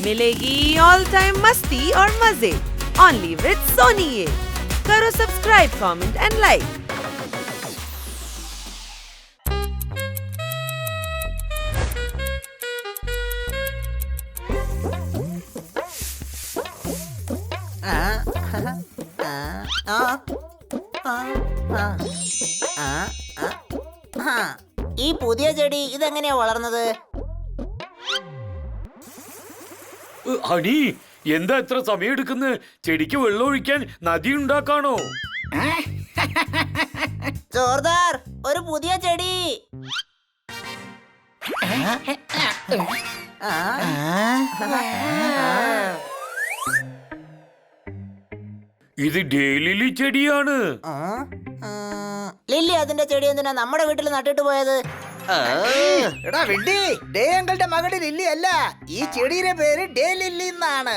मिलेगी all time मस्ती और मजे ओनली विद सोनी। ये करो सब्सक्राइब, कमेंट एंड लाइक। ഈ പുതിയ ചെടി ഇതെങ്ങനെയാ വളർന്നത്? ഹണി, എന്താ എത്ര സമയം എടുക്കുന്നത്? ചെടിക്ക് വെള്ളം ഒഴിക്കാൻ നദി ഉണ്ടാക്കാണോ? ജോർദാർ, ഒരു പുതിയ ചെടി. ഇത് ഡെയിലി ചെടിയാണ്. ലില്ലി അതിന്റെ ചെടി എന്തിനാ നമ്മുടെ വീട്ടിൽ നട്ടിട്ട് പോയത്? എടാ വിഡ്ഢി, ഡേ അങ്കിളുടെ മകളുടെ ലില്ലി അല്ല, ഈ ചെടിയുടെ പേര് ഡേ ലില്ലി എന്നാണ്.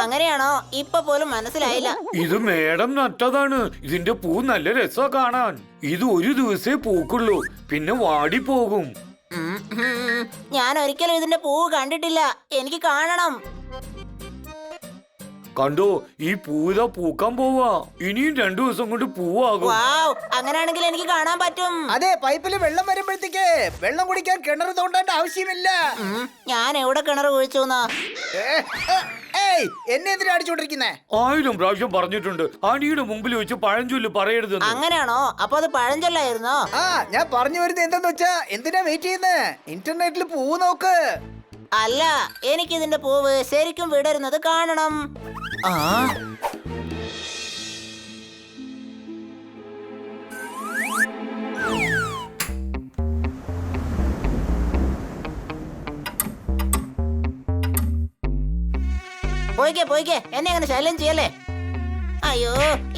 അങ്ങനെയാണോ? ഇപ്പൊ പോലും മനസ്സിലായില്ല. ഇത് മേഡം നട്ടതാണ്. ഇതിന്റെ പൂ നല്ല രസാ കാണാൻ. ഇത് ഒരു ദിവസേ പൂക്കുള്ളൂ, പിന്നെ വാടിപ്പോകും. ഞാൻ ഒരിക്കലും ഇതിന്റെ പൂവ് കണ്ടിട്ടില്ല, എനിക്ക് കാണണം. കണ്ടോ, ഈ പൂത പൂക്കാൻ പോവാ. ഇനിയും 2 ദിവസം കൊണ്ട് പൂവാകും. അങ്ങനെയാണെങ്കിൽ എനിക്ക് കാണാൻ പറ്റും. അതെ, പൈപ്പിൽ വെള്ളം വരുമ്പോഴത്തേക്ക് വെള്ളം കുടിക്കാൻ കിണർ തോണ്ടേണ്ട ആവശ്യമില്ല. ഞാൻ എവിടെ കിണർ കുഴിച്ചു? എന്നെ എന്തിനാ അടിച്ചോണ്ടിരിക്കുന്നേ? 1000 പ്രാവശ്യം പറഞ്ഞിട്ടുണ്ട്, അണിയുടെ മുമ്പിൽ വെച്ച് പഴഞ്ചൊല്ല് പറയരുത്. അങ്ങനെയാണോ? അപ്പൊ അത് പഴഞ്ചൊല്ലായിരുന്നോ? ഞാൻ പറഞ്ഞു വരുന്നത് എന്താന്ന് വെച്ചാ, എന്തിനാ വെയിറ്റ് ചെയ്യുന്നേ? ഇന്റർനെറ്റിൽ പൂവ് നോക്ക്. അല്ല, എനിക്കിതിന്റെ പൂവ് ശരിക്കും വിടരുന്നത് കാണണം. പോയിക്കേ, എന്നെ അങ്ങനെ ശല്യം ചെയ്യല്ലേ. അയ്യോ,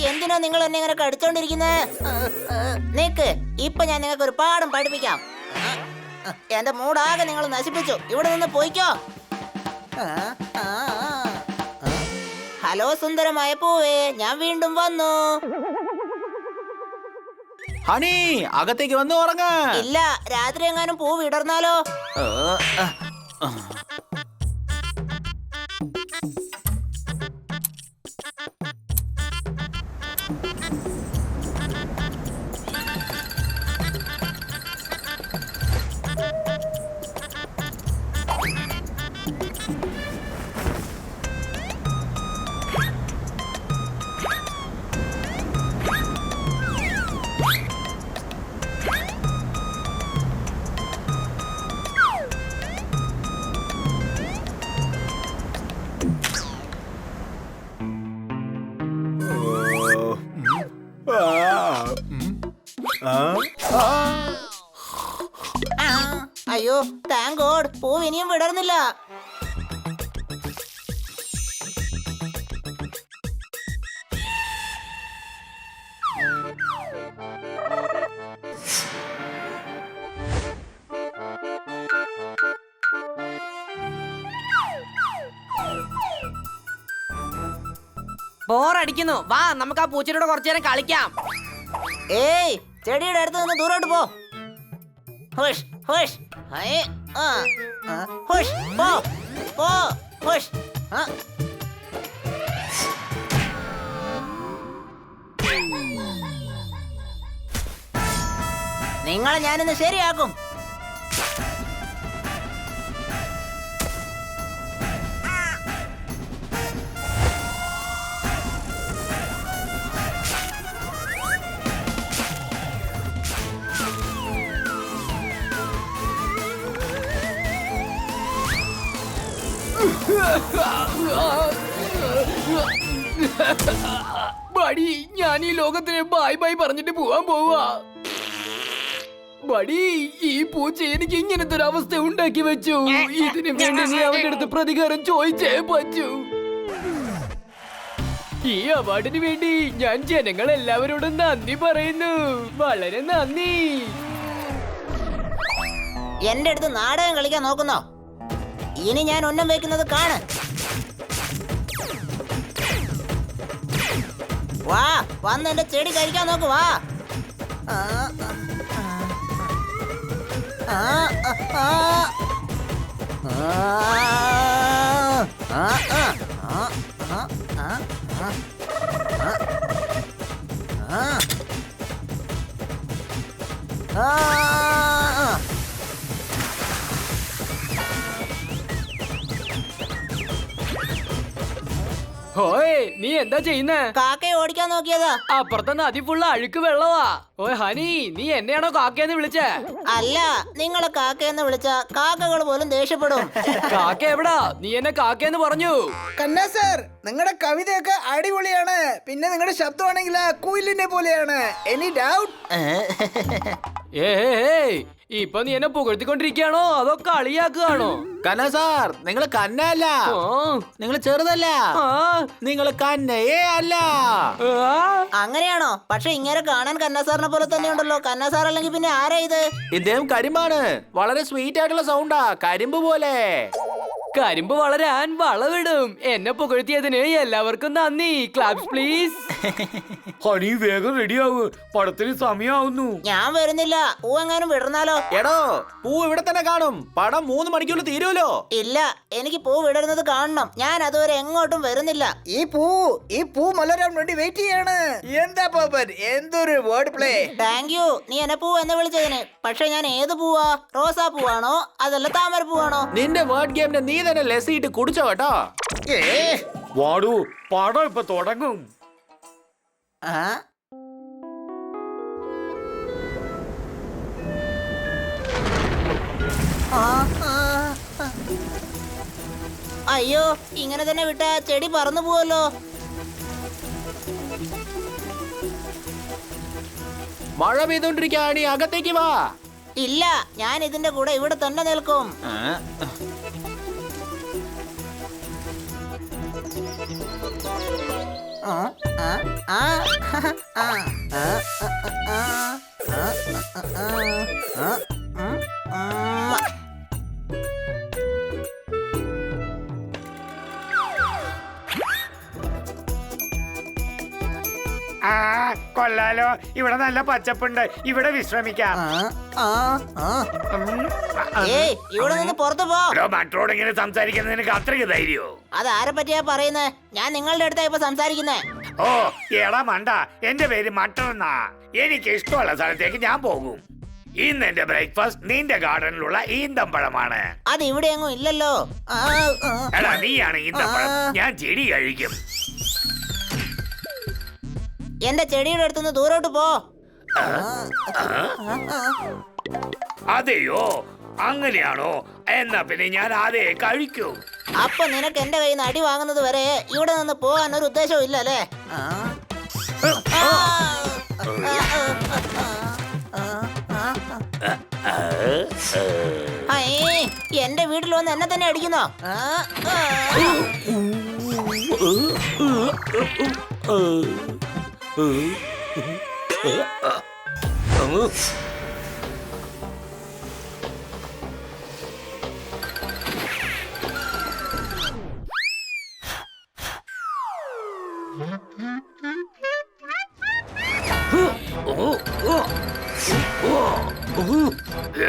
എന്തിനാ നിങ്ങൾ എന്നെ ഇങ്ങനെ കടിച്ചോണ്ടിരിക്കുന്നേ? നിക്ക്, ഇപ്പൊ ഞാൻ നിങ്ങൾക്ക് ഒരു പാഠം പഠിപ്പിക്കാം. എന്റെ മൂടാകെ നിങ്ങൾ നശിപ്പിച്ചു. ഇവിടെ നിന്ന് പോയിക്കോ. ഹലോ സുന്ദരമായ പൂവേ, ഞാൻ വീണ്ടും വന്നു. ഹണി, അകത്തേക്ക് വന്ന് ഉറങ്ങ. ഇല്ല, രാത്രി എങ്ങാനും പൂ വിടർന്നാലോ? അയ്യോ, താങ്ക് ഗോഡ്, പൂവ് ഇനിയും വിടർന്നില്ല. ബോറടിക്കുന്നു. വാ, നമുക്ക് ആ പൂച്ചയോട് കുറച്ചു നേരം കളിക്കാം. ഏയ്, ചെടിയുടെ അടുത്ത് നിന്ന് ദൂരോട്ട് പോ. Hush hush. ഹുഷ്, പോ, ഹുഷ്. നിങ്ങളെ ഞാനിന്ന് ശരിയാക്കും. ബഡി, ഞാൻ ഈ ലോകത്തിന് ബൈ ബൈ പറഞ്ഞിട്ട് പോവാൻ പോവാ. ബഡി, ഈ പൂച്ച എനിക്ക് ഇങ്ങനത്തെ ഒരു അവസ്ഥ ഉണ്ടാക്കി വെച്ചു. ഇതിന് വേണ്ടി നീ അവന്റെ അടുത്ത് പ്രതികാരം ചോദിച്ചേ പറ്റൂ. ഈ അവാർഡിന് വേണ്ടി ഞാൻ ജനങ്ങൾ എല്ലാവരോടും നന്ദി പറയുന്നു. വളരെ നന്ദി. എന്റെ അടുത്ത് നാടകം കളിക്കാൻ നോക്കുന്നോ? ഇനി ഞാൻ ഉന്നം വെക്കുന്നത് കാണ്. വാ, വന്ന് എന്റെ ചെടി കഴിക്കാൻ നോക്ക്. വാ. ആ, ആ, ആ, ആ, ആ, ആ, ആ, ആ, ആ. ഓയ് നീ എന്താ ചെയ്യുന്നേ? കാക്കയെ ഓടിക്കാൻ നോക്കിയതാ. അപ്പുറത്തെ നദി ഫുള്ള് അഴുക്ക് വെള്ളവാ. ഓയ് ഹണി, നീ എന്നെയാണോ കാക്കയെന്ന് വിളിച്ചേ? അല്ല, നിങ്ങളെ കാക്കയെന്ന് വിളിച്ച കാക്കകൾ പോലും ദേഷ്യപ്പെടും. കാക്ക എവിടാ? നീ എന്നെ കാക്കയെന്ന് പറഞ്ഞു. കന്നാ സാർ, നിങ്ങളുടെ കവിതയൊക്കെ അടിപൊളിയാണ്. പിന്നെ നിങ്ങളുടെ ശബ്ദമാണെങ്കിൽ കുയിലിനെ പോലെയാണ്. Any doubt? ഏയ്, ഇപ്പൊ നീ എന്നെ പുകഴ്ത്തിക്കൊണ്ടിരിക്കുകയാണോ അതോ കളിയാക്കുകയാണോ? കന്ന സാർ, നിങ്ങൾ കന്നല്ല, ആ, നിങ്ങൾ ചെറുതല്ല, ആ, നിങ്ങൾ കന്നയേ അല്ല. ആ. അങ്ങനെയാണോ? പക്ഷെ ഇങ്ങനെ കാണാൻ കന്നാസാറിനെ പോലെ തന്നെ ഉണ്ടല്ലോ. കന്നാസാർ അല്ലെങ്കിൽ പിന്നെ ആരാ ഇത്? ഇദ്ദേഹം കരിമ്പാണ്. വളരെ സ്വീറ്റ് ആയിട്ടുള്ള സൗണ്ടാ, കരിമ്പ് പോലെ. കരിമ്പ് വളരാൻ വളവിടും. എന്നെ പുകഴ്ത്തിയതിന് എല്ലാവർക്കും നന്ദി. Claps please. ഹണി വേഗം റെഡിയാവ്, പടത്തിന് സമയാവുന്നു. ഞാൻ വരുന്നില്ല. പൂ എങ്ങാനും വിടർന്നാലോ? എടോ, പൂ ഇവിടെ തന്നെ കാണും. പടം 3 മണിക്കൂറിൽ തീരുമല്ലോ. ഇല്ല, എനിക്ക് പൂ വിടരുന്നത് കാണണം. ഞാൻ അതുവരെ എങ്ങോട്ടും വരുന്നില്ല. ഈ പൂ മലരാൻ വേണ്ടി വെയിറ്റ് ചെയ്യാണ്. എന്താ പോപ്പൻ, എന്തൊരു വേർഡ് പ്ലേ. താങ്ക് യു, നീ എന്നെ പൂ എന്ന് വിളിച്ചതിന്. പക്ഷെ ഞാൻ ഏത് പൂവാ? റോസാ പൂവാണോ അതല്ല താമര പൂവാണോ? നിന്റെ വേർഡ് ഗെയിമിനെ നീ തന്നെ ലെസിയിട്ട് കുടിച്ചോ കേട്ടോ. വാടൂ, പടം ഇപ്പൊ തുടങ്ങും. ആ? ആ, ആ, ആ. അയ്യോ, ഇങ്ങനെ തന്നെ വിട്ട ചെടി പറന്നു പോവല്ലോ. മഴ പെയ്തോണ്ടിരിക്കാണ്, അകത്തേക്ക് വാ. ഇല്ല, ഞാൻ ഇതിന്റെ കൂടെ ഇവിടെ തന്നെ നിൽക്കും. ആ, ആ, ആ, ആ, ആ, ആ, ആ, കൊള്ളാലോ, ഇവിടെ നല്ല പച്ചപ്പുണ്ട്, ഇവിടെ വിശ്രമിക്കാം. ഏയ്, ഇവിടെ നിന്ന് പുറത്തു പോ. മറ്റോട് ഇങ്ങനെ സംസാരിക്കുന്നത് നിനക്ക് അത്രയ്ക്ക് ധൈര്യോ? അതാരെ പറ്റിയാ പറയുന്നേ? ഞാൻ നിങ്ങളുടെ അടുത്താ ഇപ്പൊ സംസാരിക്കുന്നേ. ഓ എടാ മണ്ട, എന്റെ പേര് മട്ടർ എന്നാ. എനിക്ക് ഇഷ്ടമുള്ള സ്ഥലത്തേക്ക് ഞാൻ പോകും. ഇന്ന് എന്റെ ബ്രേക്ക്ഫാസ്റ്റ് നിന്റെ ഗാർഡനിലുള്ള ഈന്തമ്പഴമാണ്. അത് ഇവിടെ എങ്ങും ഇല്ലല്ലോ. ആ, ആ. എടാ നീയാണ് ഈന്തപ്പഴം, ഞാൻ ചെടി കഴിക്കും. എന്റെ ചെടിയുടെ അടുത്തുനിന്ന് ദൂരോട്ട് പോ. അതെയോ, അങ്ങനെയാണോ? എന്നാ പിന്നെ ഞാൻ അതേ കഴിക്കും. അപ്പൊ നിനക്ക് എന്റെ കയ്യിൽ നിന്ന് അടി വാങ്ങുന്നത് വരെ ഇവിടെ നിന്ന് പോകാൻ ഒരു ഉദ്ദേശവും ഇല്ല അല്ലേ? എന്റെ വീട്ടിൽ വന്ന് എന്നെ തന്നെ അടിക്കുന്നോ?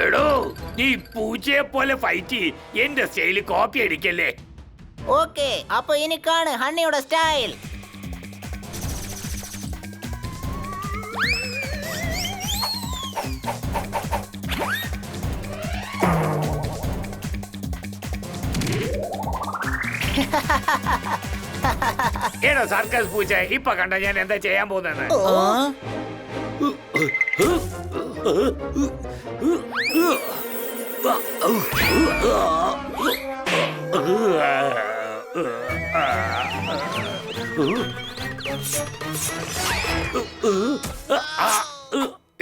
എടോ, നീ പൂച്ചയെ പോലെ ഫൈറ്റ് ചെയ്യ്. എന്റെ സ്റ്റൈല് കോപ്പി അടിക്കല്ലേ. ഓക്കെ, അപ്പൊ എനിക്കാണ് ഹണ്ണിയുടെ സ്റ്റൈൽ. എടോ സർക്കസ് പൂച്ച, ഇപ്പൊ കണ്ട ഞാൻ എന്താ ചെയ്യാൻ പോകുന്നത്?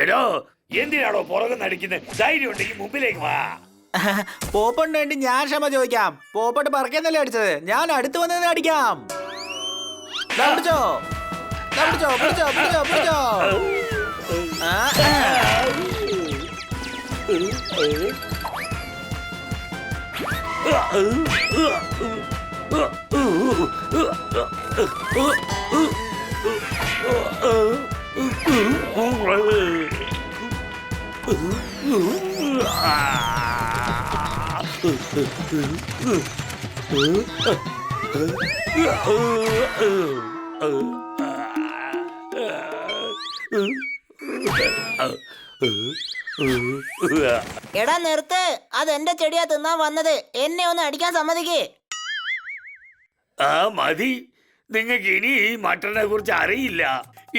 എടോ, എന്തിനാണോ പുറകെ നടിക്കുന്നത്? ധൈര്യം ഉണ്ടെങ്കിൽ മുമ്പിലേക്ക് വാ. പോപ്പണ്ട് വേണ്ടി ഞാൻ ക്ഷമ ചോദിക്കാം. പോപ്പട്ട് പറക്കുന്നല്ലേ അടിച്ചത്, ഞാൻ അടുത്ത് വന്നത് അടിക്കാം. ദാ പിടിച്ചോ, ദാ പിടിച്ചോ, പിടിച്ചോ, പിടിച്ചോ, പിടിച്ചോ. ആ, എടാ നിർത്ത്, അത് എന്റെ ചെടിയാ തിന്നാൻ വന്നത്. എന്നെ ഒന്ന് അടിക്കാൻ സമ്മതിക്കേ. ആ മതി, നിങ്ങൾക്ക് ഇനി ഈ മട്ടനെ കുറിച്ച് അറിയില്ല.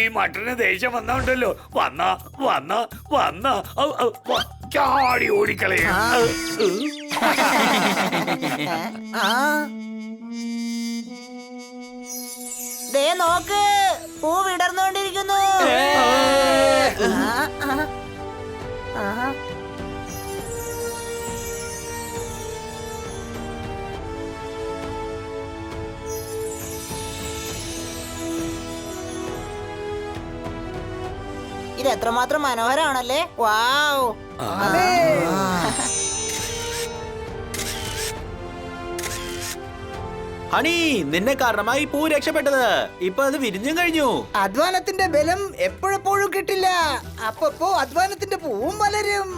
ഈ മട്ടന് ദേഷ്യം വന്നോണ്ടല്ലോ, വന്ന ചാടി ഓടിക്കളയും. ദേ നോക്ക്, പൂ വിടർന്നുകൊണ്ടിരിക്കുന്നു. ഇത് എത്രമാത്രം മനോഹരമാണല്ലേ. വാവ്. ഹണി, നിന്നെ കാരണമായി പൂ രക്ഷപ്പെട്ടത്. ഇപ്പൊ അത് വിരിഞ്ഞും കഴിഞ്ഞു. അധ്വാനത്തിന്റെ ബലം എപ്പോഴെപ്പോഴും കിട്ടില്ല. അപ്പപ്പോ അധ്വാനത്തിന്റെ പൂവും വളരും.